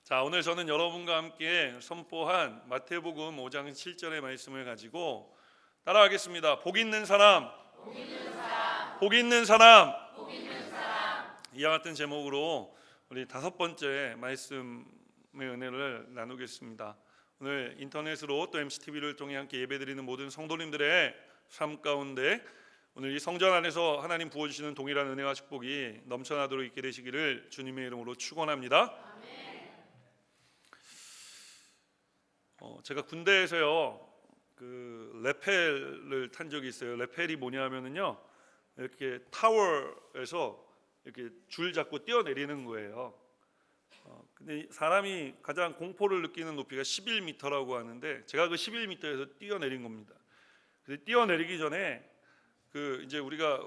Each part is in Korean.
자, 오늘 저는 여러분과 함께 선포한 마태복음 5장 7절의 말씀을 가지고 따라하겠습니다. 복 있는 사람, 복 있는 사람, 복 있는 사람, 복 있는 사람. 이와 같은 제목으로 우리 다섯 번째 말씀의 은혜를 나누겠습니다. 오늘 인터넷으로 또 MCTV를 통해 함께 예배드리는 모든 성도님들의 삶 가운데 오늘 이 성전 안에서 하나님 부어주시는 동일한 은혜와 축복이 넘쳐나도록 있게 되시기를 주님의 이름으로 축원합니다. 제가 군대에서요 그 레펠을 탄 적이 있어요. 레펠이 뭐냐면은요 이렇게 타워에서 이렇게 줄 잡고 뛰어내리는 거예요. 근데 사람이 가장 공포를 느끼는 높이가 11m라고 하는데 제가 그 11m에서 뛰어내린 겁니다. 근데 뛰어내리기 전에 이제 우리가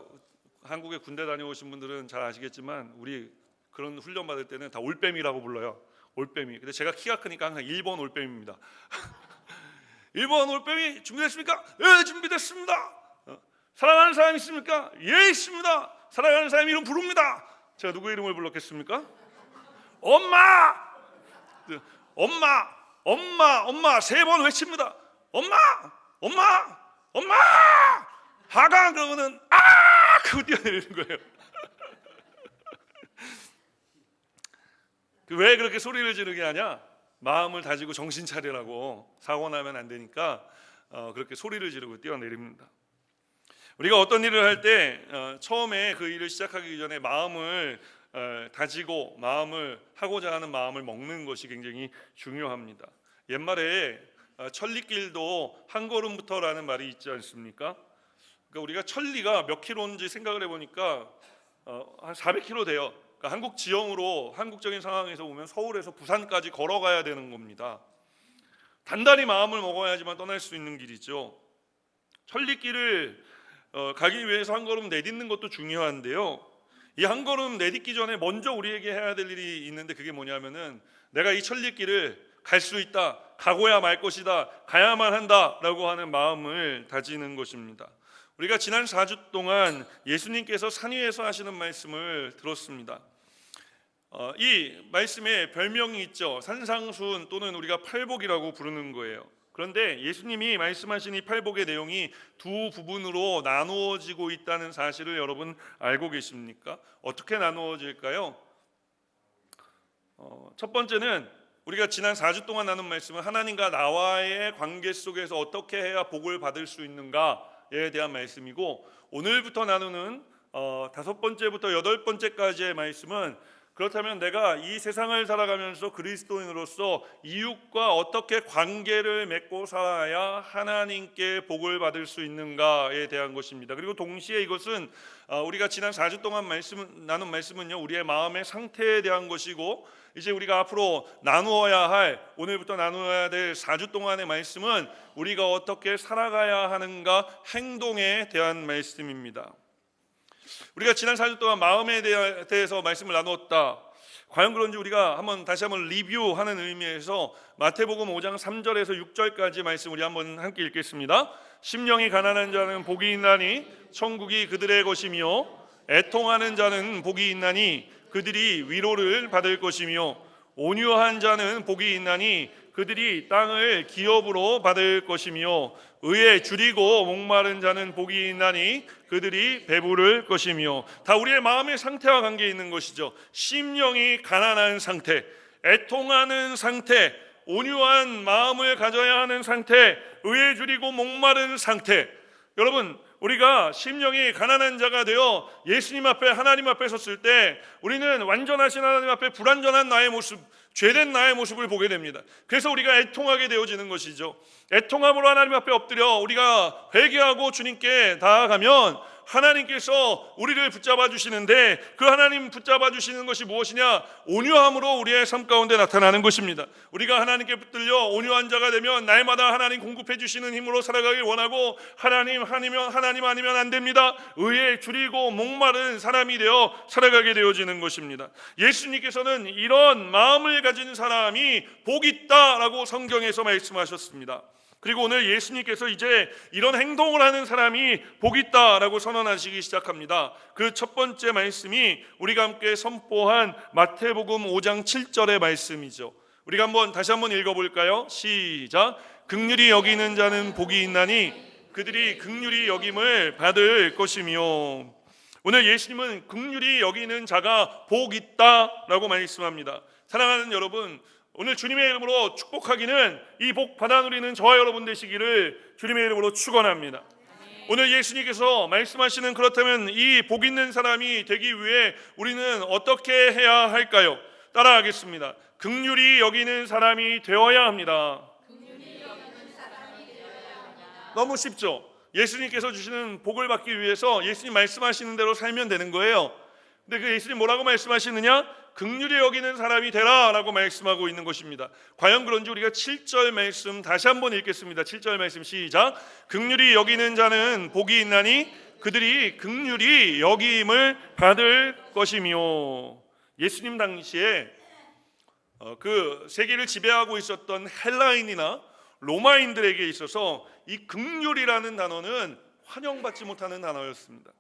한국에 군대 다녀오신 분들은 잘 아시겠지만 우리 그런 훈련 받을 때는 다 올빼미라고 불러요. 올빼미. 근데 제가 키가 크니까 항상 1번 올빼미입니다. 1번 올빼미 준비됐습니까? 예, 준비됐습니다. 사랑하는 사람 있습니까? 예, 있습니다. 사랑하는 사람 이름 부릅니다. 제가 누구 이름을 불렀겠습니까? 엄마! 엄마! 엄마! 엄마! 3번 외칩니다. 엄마! 엄마! 엄마! 하강 그러면은 그거 뛰어내리는 거예요. 왜 그렇게 소리를 지르게 하냐? 마음을 다지고 정신 차리라고. 사고 나면 안 되니까 그렇게 소리를 지르고 뛰어내립니다. 우리가 어떤 일을 할 때 처음에 그 일을 시작하기 전에 마음을 다지고 마음을 하고자 하는 마음을 먹는 것이 굉장히 중요합니다. 옛말에 천리길도 한 걸음부터라는 말이 있지 않습니까? 그러니까 우리가 천리가 몇 킬로인지 생각을 해보니까 한 400킬로 돼요. 그러니까 한국 지형으로 한국적인 상황에서 보면 서울에서 부산까지 걸어가야 되는 겁니다. 단단히 마음을 먹어야지만 떠날 수 있는 길이죠. 천리길을 가기 위해서 한 걸음 내딛는 것도 중요한데요. 이 한 걸음 내딛기 전에 먼저 우리에게 해야 될 일이 있는데 그게 뭐냐면은 내가 이 천리길을 갈 수 있다, 가고야 말 것이다, 가야만 한다라고 하는 마음을 다지는 것입니다. 우리가 지난 4주 동안 예수님께서 산 위에서 하시는 말씀을 들었습니다. 이 말씀에 별명이 있죠. 산상수훈 또는 우리가 팔복이라고 부르는 거예요. 그런데 예수님이 말씀하신 이 팔복의 내용이 두 부분으로 나누어지고 있다는 사실을 여러분 알고 계십니까? 어떻게 나누어질까요? 첫 번째는 우리가 지난 4주 동안 나눈 말씀은 하나님과 나와의 관계 속에서 어떻게 해야 복을 받을 수 있는가에 대한 말씀이고, 오늘부터 나누는 5번째부터 8번째까지의 말씀은 그렇다면 내가 이 세상을 살아가면서 그리스도인으로서 이웃과 어떻게 관계를 맺고 살아야 하나님께 복을 받을 수 있는가에 대한 것입니다. 그리고 동시에 이것은 우리가 지난 4주 동안 나눈 말씀은요 우리의 마음의 상태에 대한 것이고, 이제 우리가 앞으로 나누어야 할, 오늘부터 나누어야 될 4주 동안의 말씀은 우리가 어떻게 살아가야 하는가, 행동에 대한 말씀입니다. 우리가 지난 4주 동안 마음에 대해서 말씀을 나누었다. 과연 그런지 우리가 다시 한번 리뷰하는 의미에서 마태복음 5장 3절에서 6절까지 말씀 우리 한번 함께 읽겠습니다. 심령이 가난한 자는 복이 있나니 천국이 그들의 것이며, 애통하는 자는 복이 있나니 그들이 위로를 받을 것이며, 온유한 자는 복이 있나니 그들이 땅을 기업으로 받을 것이며, 의에 줄이고 목마른 자는 복이 있나니 그들이 배부를 것이며. 다 우리의 마음의 상태와 관계 있는 것이죠. 심령이 가난한 상태, 애통하는 상태, 온유한 마음을 가져야 하는 상태, 의에 줄이고 목마른 상태. 여러분, 우리가 심령이 가난한 자가 되어 예수님 앞에, 하나님 앞에 섰을 때 우리는 완전하신 하나님 앞에 불완전한 나의 모습, 죄된 나의 모습을 보게 됩니다. 그래서 우리가 애통하게 되어지는 것이죠. 애통함으로 하나님 앞에 엎드려 우리가 회개하고 주님께 나아가면 하나님께서 우리를 붙잡아 주시는데, 그 하나님 붙잡아 주시는 것이 무엇이냐? 온유함으로 우리의 삶 가운데 나타나는 것입니다. 우리가 하나님께 붙들려 온유한 자가 되면 날마다 하나님 공급해 주시는 힘으로 살아가길 원하고, 하나님 아니면 안 됩니다. 의에 줄이고 목마른 사람이 되어 살아가게 되어지는 것입니다. 예수님께서는 이런 마음을 가진 사람이 복이 있다라고 성경에서 말씀하셨습니다. 그리고 오늘 예수님께서 이제 이런 행동을 하는 사람이 복이 있다라고 선언하시기 시작합니다. 그 첫 번째 말씀이 우리가 함께 선포한 마태복음 5장 7절의 말씀이죠. 우리가 다시 한번 읽어볼까요? 시작. 긍휼히 여기는 자는 복이 있나니 그들이 긍휼히 여김을 받을 것이며. 오늘 예수님은 긍휼히 여기는 자가 복 있다라고 말씀합니다. 사랑하는 여러분, 오늘 주님의 이름으로 축복하기는 이 복 받아 누리는 저와 여러분 되시기를 주님의 이름으로 축원합니다. 오늘 예수님께서 말씀하시는, 그렇다면 이 복 있는 사람이 되기 위해 우리는 어떻게 해야 할까요? 따라하겠습니다. 긍휼히 여기는 사람이 되어야 합니다. 너무 쉽죠? 예수님께서 주시는 복을 받기 위해서 예수님 말씀하시는 대로 살면 되는 거예요. 근데 그 예수님 뭐라고 말씀하시느냐? 긍휼히 여기는 사람이 되라 라고 말씀하고 있는 것입니다. 과연 그런지 우리가 7절 말씀 다시 한번 읽겠습니다. 7절 말씀 시작. 긍휼히 여기는 자는 복이 있나니 그들이 긍휼히 여김을 받을 것이며. 예수님 당시에 그 세계를 지배하고 있었던 헬라인이나 로마인들에게 있어서 이 긍휼이라는 단어는 환영받지 못하는 단어였습니다.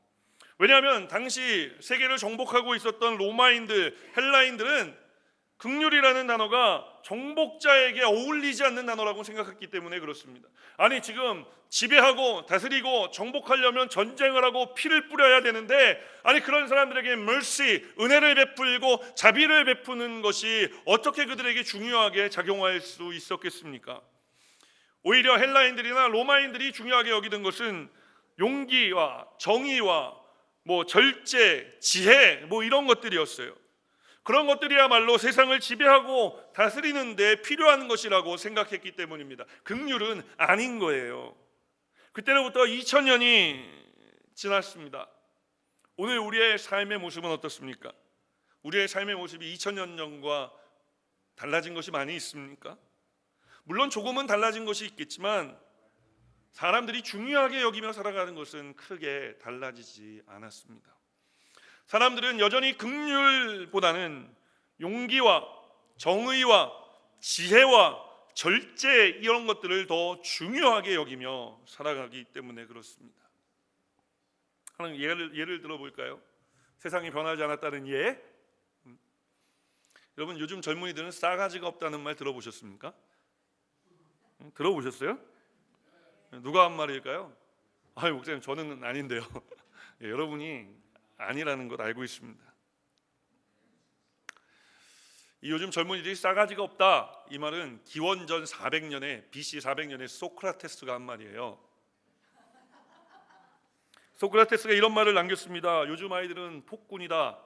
왜냐하면 당시 세계를 정복하고 있었던 로마인들, 헬라인들은 긍휼이라는 단어가 정복자에게 어울리지 않는 단어라고 생각했기 때문에 그렇습니다. 아니, 지금 지배하고 다스리고 정복하려면 전쟁을 하고 피를 뿌려야 되는데, 아니 그런 사람들에게 mercy, 은혜를 베풀고 자비를 베푸는 것이 어떻게 그들에게 중요하게 작용할 수 있었겠습니까? 오히려 헬라인들이나 로마인들이 중요하게 여기던 것은 용기와 정의와 절제, 지혜 이런 것들이었어요. 그런 것들이야말로 세상을 지배하고 다스리는 데 필요한 것이라고 생각했기 때문입니다. 긍휼은 아닌 거예요. 그때로부터 2000년이 지났습니다. 오늘 우리의 삶의 모습은 어떻습니까? 우리의 삶의 모습이 2000년 전과 달라진 것이 많이 있습니까? 물론 조금은 달라진 것이 있겠지만 사람들이 중요하게 여기며 살아가는 것은 크게 달라지지 않았습니다. 사람들은 여전히 긍휼보다는 용기와 정의와 지혜와 절제, 이런 것들을 더 중요하게 여기며 살아가기 때문에 그렇습니다. 하나 예를 들어볼까요? 세상이 변하지 않았다는 예? 여러분, 요즘 젊은이들은 싸가지가 없다는 말 들어보셨습니까? 들어보셨어요? 누가 한 말일까요? 목사님, 저는 아닌데요. 여러분이 아니라는 것 알고 있습니다. 이 요즘 젊은이들이 싸가지가 없다, 이 말은 기원전 400년에 BC 400년에 소크라테스가 한 말이에요. 소크라테스가 이런 말을 남겼습니다. 요즘 아이들은 폭군이다.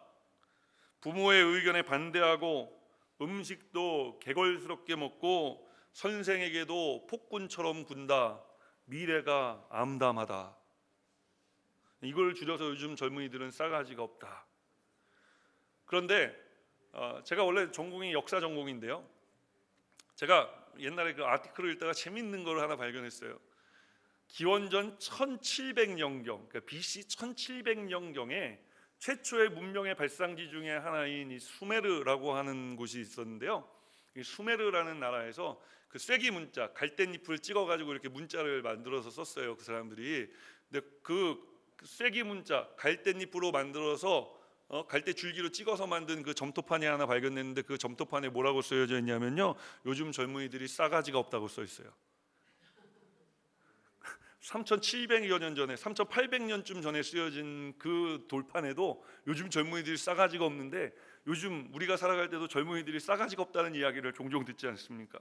부모의 의견에 반대하고 음식도 개걸스럽게 먹고 선생에게도 폭군처럼 군다. 미래가 암담하다. 이걸 줄여서 요즘 젊은이들은 싸가지가 없다. 그런데 제가 원래 전공이 역사 전공인데요, 제가 옛날에 그 아티클을 읽다가 재밌는 걸 하나 발견했어요. 기원전 1700년경, 그러니까 BC 1700년경에 최초의 문명의 발상지 중에 하나인 이 수메르라고 하는 곳이 있었는데요. 이 수메르라는 나라에서 그 쐐기 문자, 갈대잎을 찍어가지고 이렇게 문자를 만들어서 썼어요, 그 사람들이. 근데 그 쐐기 문자, 갈대잎으로 만들어서 갈대 줄기로 찍어서 만든 그 점토판이 하나 발견됐는데, 그 점토판에 뭐라고 쓰여져 있냐면요, 요즘 젊은이들이 싸가지가 없다고 써 있어요. 3700여 년 전에, 3800년쯤 전에 쓰여진 그 돌판에도 요즘 젊은이들이 싸가지가 없는데, 요즘 우리가 살아갈 때도 젊은이들이 싸가지가 없다는 이야기를 종종 듣지 않습니까?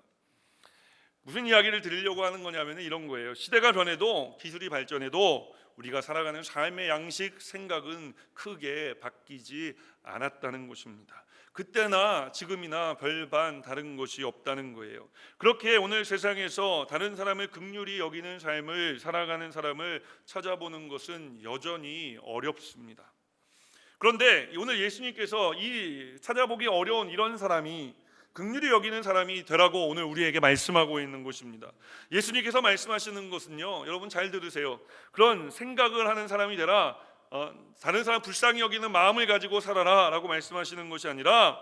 무슨 이야기를 드리려고 하는 거냐면 이런 거예요. 시대가 변해도, 기술이 발전해도 우리가 살아가는 삶의 양식, 생각은 크게 바뀌지 않았다는 것입니다. 그때나 지금이나 별반 다른 것이 없다는 거예요. 그렇게 오늘 세상에서 다른 사람을 긍휼히 여기는 삶을 살아가는 사람을 찾아보는 것은 여전히 어렵습니다. 그런데 오늘 예수님께서 이 찾아보기 어려운 이런 사람이, 긍휼히 여기는 사람이 되라고 오늘 우리에게 말씀하고 있는 것입니다. 예수님께서 말씀하시는 것은요, 여러분 잘 들으세요. 그런 생각을 하는 사람이 되라, 다른 사람 불쌍히 여기는 마음을 가지고 살아라 라고 말씀하시는 것이 아니라,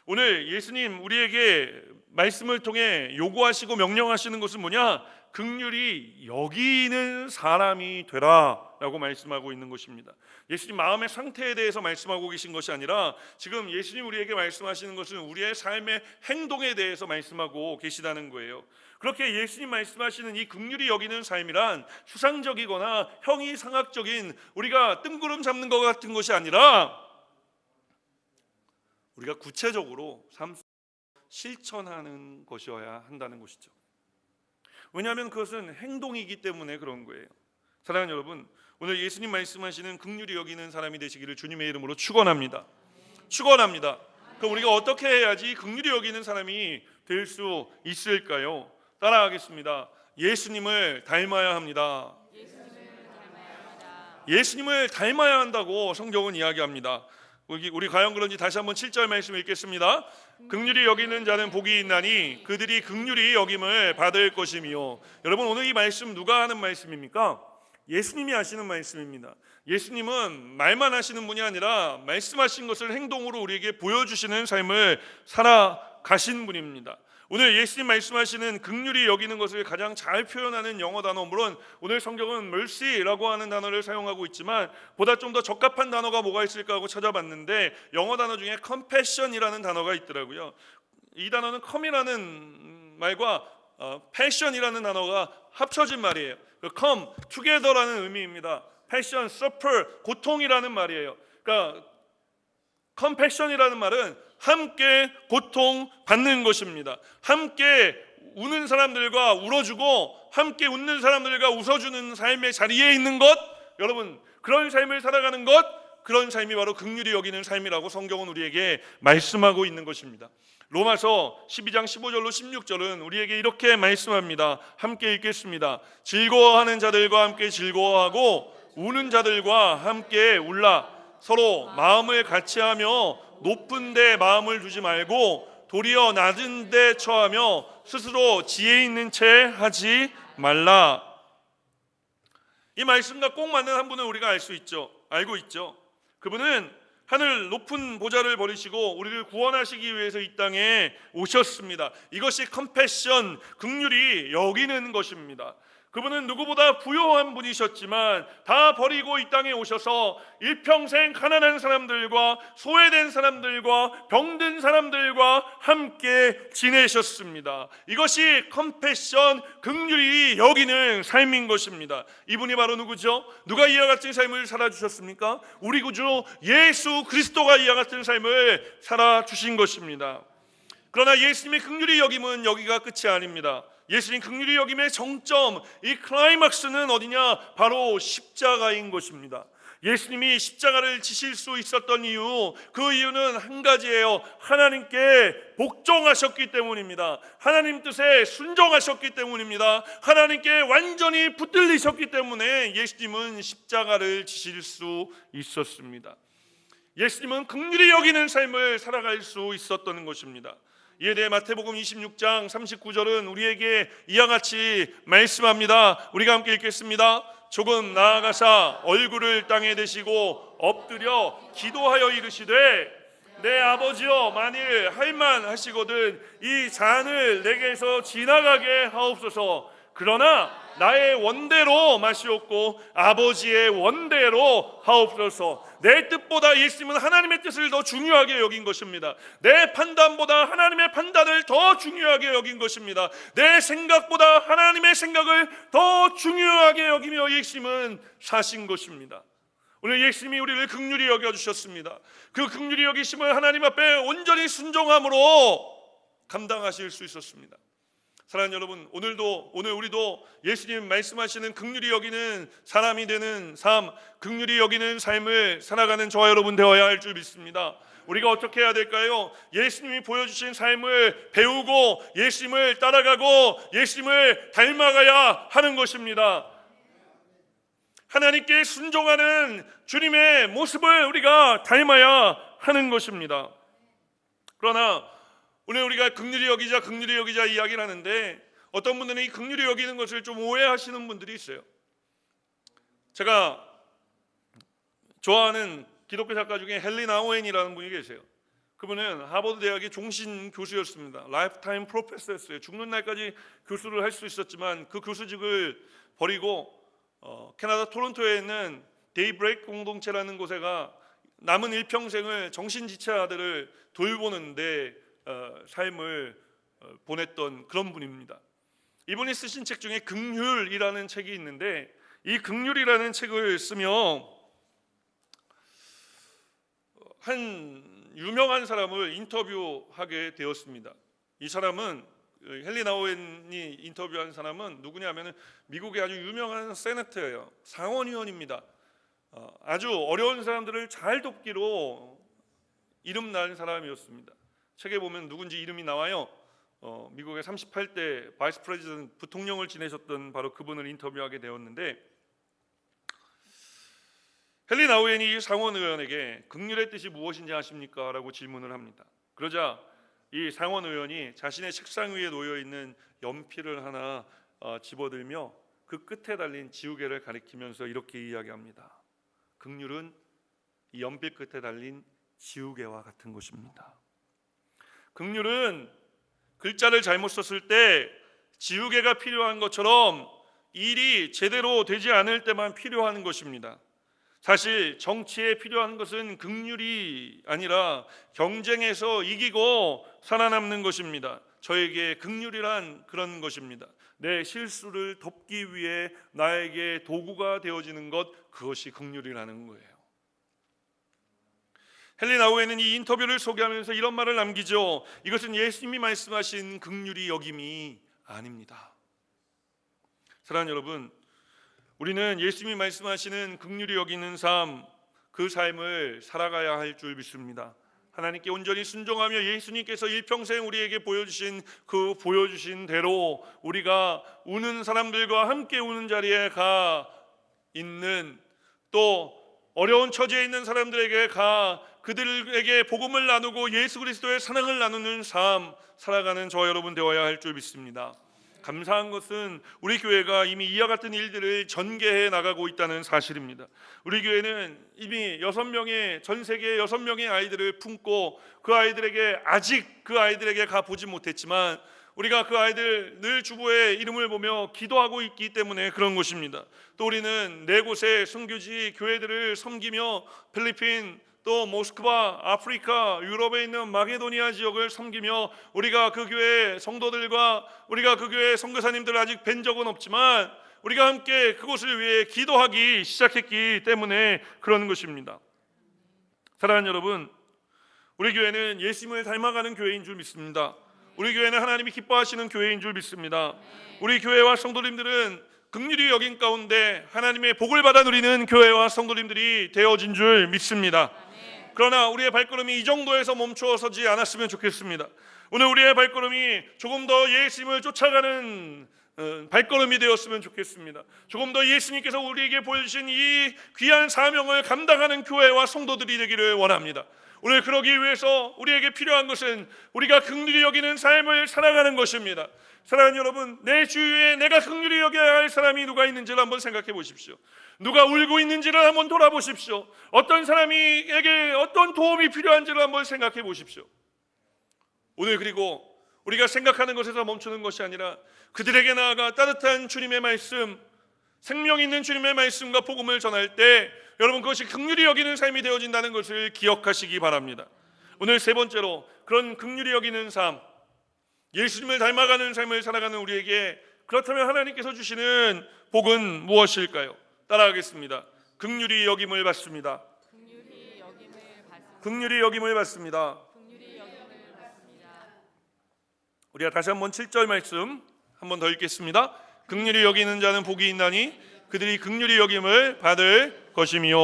오늘 예수님 우리에게 말씀을 통해 요구하시고 명령하시는 것은 뭐냐? 긍휼히 여기는 사람이 되라라고 말씀하고 있는 것입니다. 예수님 마음의 상태에 대해서 말씀하고 계신 것이 아니라 지금 예수님 우리에게 말씀하시는 것은 우리의 삶의 행동에 대해서 말씀하고 계시다는 거예요. 그렇게 예수님 말씀하시는 이 긍휼히 여기는 삶이란 추상적이거나 형이상학적인 우리가 뜬구름 잡는 것 같은 것이 아니라 우리가 구체적으로 삶 속에 실천하는 것이어야 한다는 것이죠. 왜냐하면 그것은 행동이기 때문에 그런 거예요. 사랑하는 여러분, 오늘 예수님 말씀하시는 긍휼히 여기는 사람이 되시기를 주님의 이름으로 축원합니다. 축원합니다. 그럼 우리가 어떻게 해야지 긍휼히 여기는 사람이 될 수 있을까요? 따라하겠습니다. 예수님을 닮아야 합니다. 예수님을 닮아야 한다고 성경은 이야기합니다. 우리 과연 그런지 다시 한번 7절 말씀 읽겠습니다. 긍휼히 여기는 자는 복이 있나니 그들이 긍휼히 여김을 받을 것이며. 여러분, 오늘 이 말씀 누가 하는 말씀입니까? 예수님이 하시는 말씀입니다. 예수님은 말만 하시는 분이 아니라 말씀하신 것을 행동으로 우리에게 보여주시는 삶을 살아가신 분입니다. 오늘 예수님 말씀하시는 긍휼히 여기는 것을 가장 잘 표현하는 영어 단어, 물론 오늘 성경은 mercy라고 하는 단어를 사용하고 있지만 보다 좀 더 적합한 단어가 뭐가 있을까 하고 찾아봤는데 영어 단어 중에 compassion이라는 단어가 있더라고요. 이 단어는 come이라는 말과 passion이라는 단어가 합쳐진 말이에요. come, together라는 의미입니다. passion, suffer, 고통이라는 말이에요. 그러니까 compassion이라는 말은 함께 고통 받는 것입니다. 함께 우는 사람들과 울어주고 함께 웃는 사람들과 웃어주는 삶의 자리에 있는 것, 여러분, 그런 삶을 살아가는 것, 그런 삶이 바로 긍휼히 여기는 삶이라고 성경은 우리에게 말씀하고 있는 것입니다. 로마서 12장 15절로 16절은 우리에게 이렇게 말씀합니다. 함께 읽겠습니다. 즐거워하는 자들과 함께 즐거워하고 우는 자들과 함께 울라. 서로 마음을 같이하며 높은 데 마음을 두지 말고 도리어 낮은 데 처하며 스스로 지혜 있는 채 하지 말라. 이 말씀과 꼭 맞는 한 분을 우리가 알고 있죠. 그분은 하늘 높은 보좌를 버리시고 우리를 구원하시기 위해서 이 땅에 오셨습니다. 이것이 컴패션, 긍휼히 여기는 것입니다. 그분은 누구보다 부요한 분이셨지만 다 버리고 이 땅에 오셔서 일평생 가난한 사람들과 소외된 사람들과 병든 사람들과 함께 지내셨습니다. 이것이 컴패션, 긍휼히 여기는 삶인 것입니다. 이분이 바로 누구죠? 누가 이와 같은 삶을 살아주셨습니까? 우리 구주 예수 그리스도가 이와 같은 삶을 살아주신 것입니다. 그러나 예수님의 긍휼히 여김은 여기가 끝이 아닙니다. 예수님 긍휼히 여김의 정점, 이 클라이막스는 어디냐? 바로 십자가인 것입니다. 예수님이 십자가를 지실 수 있었던 이유, 그 이유는 한 가지예요. 하나님께 복종하셨기 때문입니다. 하나님 뜻에 순종하셨기 때문입니다. 하나님께 완전히 붙들리셨기 때문에 예수님은 십자가를 지실 수 있었습니다. 예수님은 긍휼히 여기는 삶을 살아갈 수 있었던 것입니다. 이에 대해 마태복음 26장 39절은 우리에게 이와 같이 말씀합니다. 우리가 함께 읽겠습니다. 조금 나아가사 얼굴을 땅에 대시고 엎드려 기도하여 이르시되 내 아버지여, 만일 할만하시거든 이 잔을 내게서 지나가게 하옵소서. 그러나 나의 원대로 마시옵고 아버지의 원대로 하옵소서. 내 뜻보다 예수님은 하나님의 뜻을 더 중요하게 여긴 것입니다. 내 판단보다 하나님의 판단을 더 중요하게 여긴 것입니다. 내 생각보다 하나님의 생각을 더 중요하게 여기며 예수님은 사신 것입니다. 오늘 예수님이 우리를 긍휼히 여겨주셨습니다. 그 긍휼히 여기심을 하나님 앞에 온전히 순종함으로 감당하실 수 있었습니다. 사랑하는 여러분, 오늘 우리도 예수님 말씀하시는 긍휼히 여기는 사람이 되는 삶, 긍휼히 여기는 삶을 살아가는 저와 여러분 되어야 할 줄 믿습니다. 우리가 어떻게 해야 될까요? 예수님이 보여주신 삶을 배우고 예수님을 따라가고 예수님을 닮아가야 하는 것입니다. 하나님께 순종하는 주님의 모습을 우리가 닮아야 하는 것입니다. 그러나 오늘 우리가 긍휼히 여기자 이야기를 하는데 어떤 분들은 이 긍휼히 여기는 것을 좀 오해하시는 분들이 있어요. 제가 좋아하는 기독교 작가 중에 헨리 나우엔이라는 분이 계세요. 그분은 하버드 대학의 종신 교수였습니다. 라이프타임 프로페서였어요. 죽는 날까지 교수를 할 수 있었지만 그 교수직을 버리고 캐나다 토론토에 있는 데이브레이크 공동체라는 곳에가 남은 일평생을 정신지체아들을 돌보는데 삶을 보냈던 그런 분입니다. 이분이 쓰신 책 중에 긍휼이라는 책이 있는데, 이 긍휼이라는 책을 쓰며 한 유명한 사람을 인터뷰하게 되었습니다. 이 사람은, 헨리 나우엔이 인터뷰한 사람은 누구냐면은 미국의 아주 유명한 세네터예요. 상원의원입니다. 아주 어려운 사람들을 잘 돕기로 이름난 사람이었습니다. 책에 보면 누군지 이름이 나와요. 미국의 38대 바이스 프레지던트 부통령을 지내셨던 바로 그분을 인터뷰하게 되었는데, 헨리 나우엔이 상원 의원에게 긍휼의 뜻이 무엇인지 아십니까? 라고 질문을 합니다. 그러자 이 상원 의원이 자신의 책상 위에 놓여 있는 연필을 하나 집어들며 그 끝에 달린 지우개를 가리키면서 이렇게 이야기합니다. 긍휼은 이 연필 끝에 달린 지우개와 같은 것입니다. 긍휼은 글자를 잘못 썼을 때 지우개가 필요한 것처럼 일이 제대로 되지 않을 때만 필요한 것입니다. 사실 정치에 필요한 것은 긍휼이 아니라 경쟁에서 이기고 살아남는 것입니다. 저에게 긍휼이란 그런 것입니다. 내 실수를 덮기 위해 나에게 도구가 되어지는 것, 그것이 긍휼이라는 거예요. 헨리 나우엔은 이 인터뷰를 소개하면서 이런 말을 남기죠. 이것은 예수님이 말씀하신 긍휼이 여김이 아닙니다. 사랑하는 여러분, 우리는 예수님이 말씀하시는 긍휼히 여기는 삶, 그 삶을 살아가야 할 줄 믿습니다. 하나님께 온전히 순종하며 예수님께서 일평생 우리에게 보여주신 대로 우리가 우는 사람들과 함께 우는 자리에 가 있는, 또 어려운 처지에 있는 사람들에게 가 그들에게 복음을 나누고 예수 그리스도의 사랑을 나누는 삶 살아가는 저와 여러분 되어야 할 줄 믿습니다. 감사한 것은 우리 교회가 이미 이와 같은 일들을 전개해 나가고 있다는 사실입니다. 우리 교회는 이미 6명의 전 세계 6명의 아이들을 품고 그 아이들에게 가보지 못했지만 우리가 그 아이들 늘 주보의 이름을 보며 기도하고 있기 때문에 그런 것입니다. 또 우리는 4곳의 선교지 교회들을 섬기며 필리핀, 또 모스크바, 아프리카, 유럽에 있는 마게도니아 지역을 섬기며 우리가 그 교회 성도들과 우리가 그 교회 선교사님들을 아직 뵌 적은 없지만 우리가 함께 그곳을 위해 기도하기 시작했기 때문에 그런 것입니다. 사랑하는 여러분, 우리 교회는 예수님을 닮아가는 교회인 줄 믿습니다. 우리 교회는 하나님이 기뻐하시는 교회인 줄 믿습니다. 우리 교회와 성도님들은 긍휼히 여긴 가운데 하나님의 복을 받아 누리는 교회와 성도님들이 되어진 줄 믿습니다. 그러나 우리의 발걸음이 이 정도에서 멈춰서지 않았으면 좋겠습니다. 오늘 우리의 발걸음이 조금 더 예수님을 쫓아가는 발걸음이 되었으면 좋겠습니다. 조금 더 예수님께서 우리에게 보여주신 이 귀한 사명을 감당하는 교회와 성도들이 되기를 원합니다. 오늘 그러기 위해서 우리에게 필요한 것은 우리가 긍휼히 여기는 삶을 살아가는 것입니다. 사랑하는 여러분, 내 주위에 내가 긍휼히 여겨야 할 사람이 누가 있는지를 한번 생각해 보십시오. 누가 울고 있는지를 한번 돌아보십시오. 어떤 사람에게 어떤 도움이 필요한지를 한번 생각해 보십시오. 오늘 그리고 우리가 생각하는 것에서 멈추는 것이 아니라 그들에게 나아가 따뜻한 주님의 말씀, 생명 있는 주님의 말씀과 복음을 전할 때 여러분 그것이 긍휼히 여기는 삶이 되어진다는 것을 기억하시기 바랍니다. 오늘 3번째로 그런 긍휼히 여기는 삶, 예수님을 닮아가는 삶을 살아가는 우리에게 그렇다면 하나님께서 주시는 복은 무엇일까요? 따라하겠습니다. 긍휼히 여김을 받습니다. 긍휼히 여김을 받습니다. 우리가 다시 한번 7절 말씀 한번 더 읽겠습니다. 긍휼히 여기는 자는 복이 있나니 그들이 긍휼히 여김을 받을 것이며.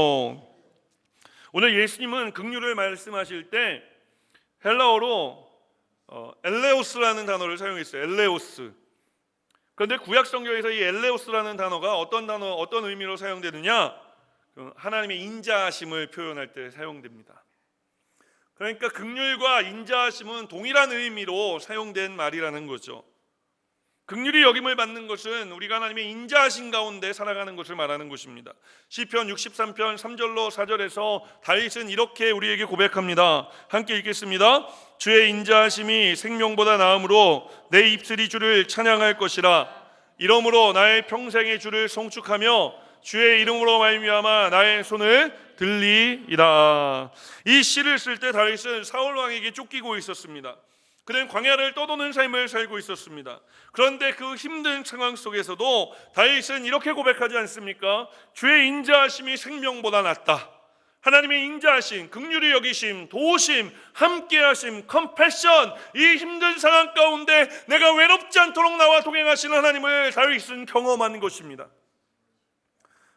오늘 예수님은 긍휼을 말씀하실 때 헬라어로 엘레오스라는 단어를 사용했어요. 엘레오스. 그런데 구약 성경에서 이 엘레오스라는 단어가 어떤 의미로 사용되느냐? 하나님의 인자하심을 표현할 때 사용됩니다. 그러니까 긍휼과 인자하심은 동일한 의미로 사용된 말이라는 거죠. 긍휼히 여김을 받는 것은 우리가 하나님의 인자하신 가운데 살아가는 것을 말하는 것입니다. 시편 63편 3절로 4절에서 다윗은 이렇게 우리에게 고백합니다. 함께 읽겠습니다. 주의 인자하심이 생명보다 나음으로 내 입술이 주를 찬양할 것이라. 이러므로 나의 평생의 주를 송축하며 주의 이름으로 말미암아 나의 손을 들리이다. 이 시를 쓸 때 다윗은 사울 왕에게 쫓기고 있었습니다. 그는 광야를 떠도는 삶을 살고 있었습니다. 그런데 그 힘든 상황 속에서도 다윗은 이렇게 고백하지 않습니까? 주의 인자하심이 생명보다 낫다. 하나님의 인자하심, 긍휼히 여기심, 도우심, 함께하심, 컴패션, 이 힘든 상황 가운데 내가 외롭지 않도록 나와 동행하시는 하나님을 다윗은 경험한 것입니다.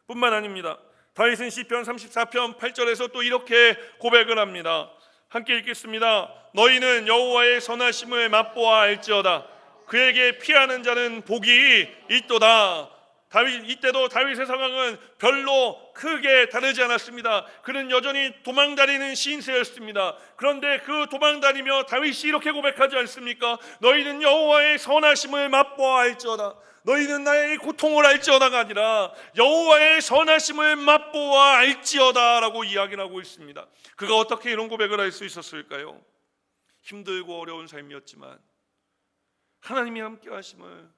뿐만 아닙니다. 다윗은 시편 34편 8절에서 또 이렇게 고백을 합니다. 함께 읽겠습니다. 너희는 여호와의 선하심을 맛보아 알지어다. 그에게 피하는 자는 복이 있도다. 이때도 다윗의 상황은 별로 크게 다르지 않았습니다. 그는 여전히 도망다니는 신세였습니다. 그런데 그 도망다니며 다윗이 이렇게 고백하지 않습니까? 너희는 여호와의 선하심을 맛보아 알지어다. 너희는 나의 고통을 알지어다가 아니라 여호와의 선하심을 맛보아 알지어다 라고 이야기를 하고 있습니다. 그가 어떻게 이런 고백을 할 수 있었을까요? 힘들고 어려운 삶이었지만 하나님이 함께 하심을,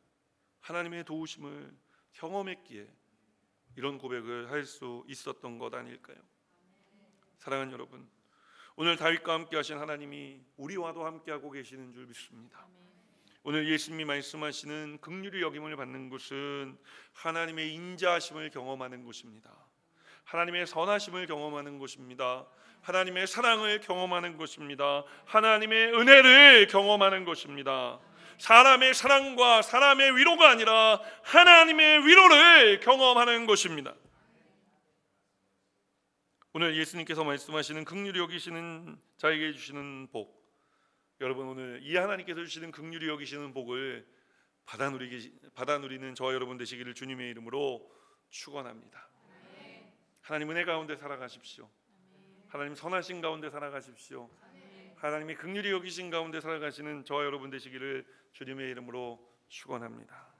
하나님의 도우심을 경험했기에 이런 고백을 할 수 있었던 것 아닐까요? 사랑하는 여러분, 오늘 다윗과 함께 하신 하나님이 우리와도 함께하고 계시는 줄 믿습니다. 오늘 예수님이 말씀하시는 긍휼히 여김을 받는 것은 하나님의 인자하심을 경험하는 것입니다. 하나님의 선하심을 경험하는 것입니다. 하나님의 사랑을 경험하는 것입니다. 하나님의 은혜를 경험하는 것입니다. 사람의 사랑과 사람의 위로가 아니라 하나님의 위로를 경험하는 것입니다. 오늘 예수님께서 말씀하시는 긍휼히 여기시는 자에게 주시는 복, 여러분 오늘 이 하나님께서 주시는 긍휼히 여기시는 복을 받아 누리는 저와 여러분 되시기를 주님의 이름으로 축원합니다. 하나님 은혜 가운데 살아가십시오. 하나님 선하신 가운데 살아가십시오. 하나님이 긍휼히 여기신 가운데 살아가시는 저와 여러분 되시기를 주님의 이름으로 축원합니다.